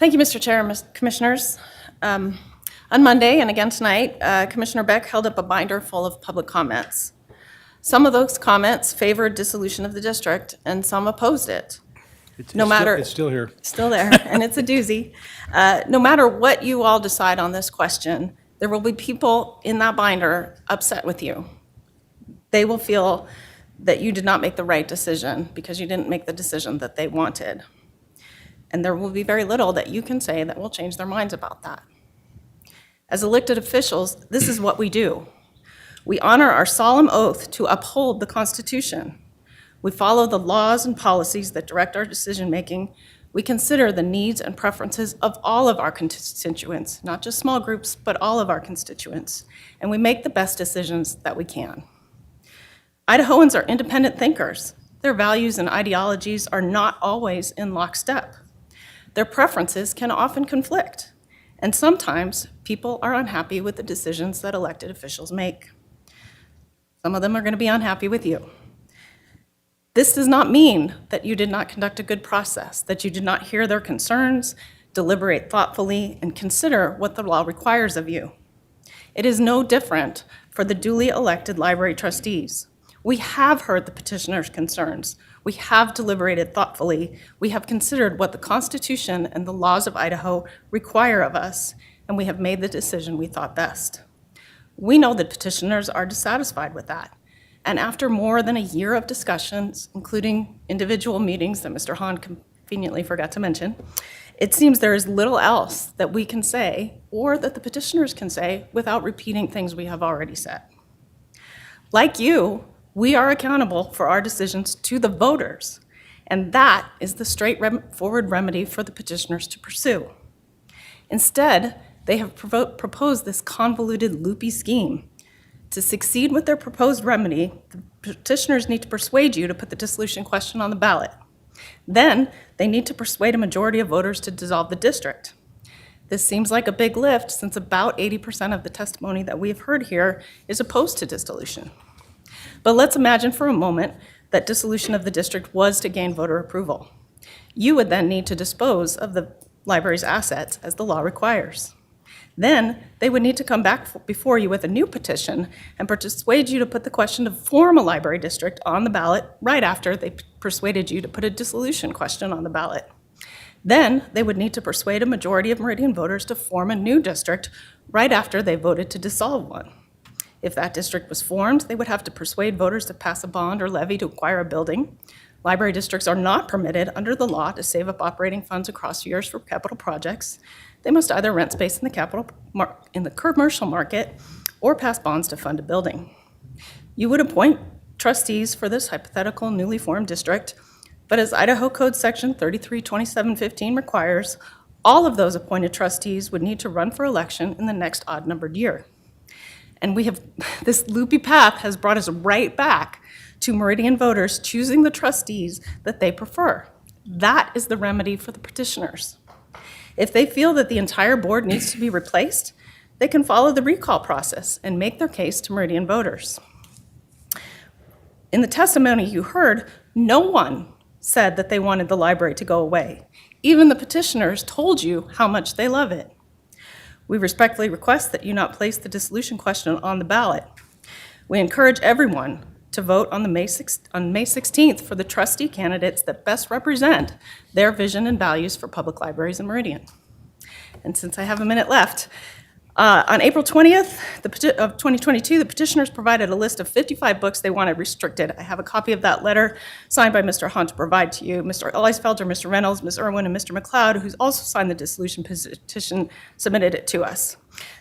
Thank you, Mr. Chair and Commissioners. On Monday and again tonight, Commissioner Beck held up a binder full of public comments. Some of those comments favored dissolution of the district, and some opposed it. It's still here. Still there, and it's a doozy. No matter what you all decide on this question, there will be people in that binder upset with you. They will feel that you did not make the right decision because you didn't make the decision that they wanted. And there will be very little that you can say that will change their minds about that. As elected officials, this is what we do. We honor our solemn oath to uphold the Constitution. We follow the laws and policies that direct our decision-making. We consider the needs and preferences of all of our constituents, not just small groups, but all of our constituents. And we make the best decisions that we can. Idahoans are independent thinkers. Their values and ideologies are not always in lockstep. Their preferences can often conflict, and sometimes people are unhappy with the decisions that elected officials make. Some of them are going to be unhappy with you. This does not mean that you did not conduct a good process, that you did not hear their concerns, deliberate thoughtfully, and consider what the law requires of you. It is no different for the duly elected library trustees. We have heard the petitioner's concerns. We have deliberated thoughtfully. We have considered what the Constitution and the laws of Idaho require of us, and we have made the decision we thought best. We know that petitioners are dissatisfied with that. And after more than a year of discussions, including individual meetings that Mr. Hahn conveniently forgot to mention, it seems there is little else that we can say or that the petitioners can say without repeating things we have already said. Like you, we are accountable for our decisions to the voters, and that is the straightforward remedy for the petitioners to pursue. Instead, they have proposed this convoluted, loopy scheme. To succeed with their proposed remedy, the petitioners need to persuade you to put the dissolution question on the ballot. Then, they need to persuade a majority of voters to dissolve the district. This seems like a big lift since about 80% of the testimony that we have heard here is opposed to dissolution. But let's imagine for a moment that dissolution of the district was to gain voter approval. You would then need to dispose of the library's assets as the law requires. Then they would need to come back before you with a new petition and persuade you to put the question to form a library district on the ballot right after they persuaded you to put a dissolution question on the ballot. Then they would need to persuade a majority of Meridian voters to form a new district right after they voted to dissolve one. If that district was formed, they would have to persuade voters to pass a bond or levy to acquire a building. Library districts are not permitted under the law to save up operating funds across years for capital projects. They must either rent space in the commercial market or pass bonds to fund a building. You would appoint trustees for this hypothetical newly formed district, but as Idaho Code Section 332715 requires, all of those appointed trustees would need to run for election in the next odd-numbered year. And this loopy path has brought us right back to Meridian voters choosing the trustees that they prefer. That is the remedy for the petitioners. If they feel that the entire board needs to be replaced, they can follow the recall process and make their case to Meridian voters. In the testimony you heard, no one said that they wanted the library to go away. Even the petitioners told you how much they love it. We respectfully request that you not place the dissolution question on the ballot. We encourage everyone to vote on May 16th for the trustee candidates that best represent their vision and values for public libraries in Meridian. And since I have a minute left, on April 20th of 2022, the petitioners provided a list of 55 books they wanted restricted. I have a copy of that letter signed by Mr. Hunt to provide to you. Mr. Elisfelder, Mr. Reynolds, Ms. Irwin, and Mr. McLeod, who's also signed the dissolution petition, submitted it to us.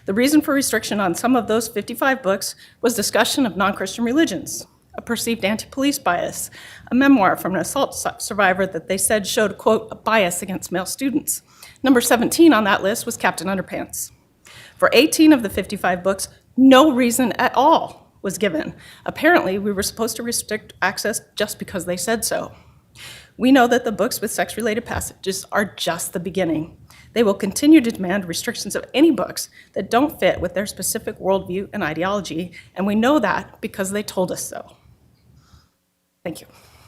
The reason for restriction on some of those 55 books was discussion of non-Christian religions, a perceived anti-police bias, a memoir from an assault survivor that they said showed, quote, a bias against male students. Number 17 on that list was Captain Underpants. For 18 of the 55 books, no reason at all was given. Apparently, we were supposed to restrict access just because they said so. We know that the books with sex-related passages are just the beginning. They will continue to demand restrictions of any books that don't fit with their specific worldview and ideology, and we know that because they told us so. Thank you.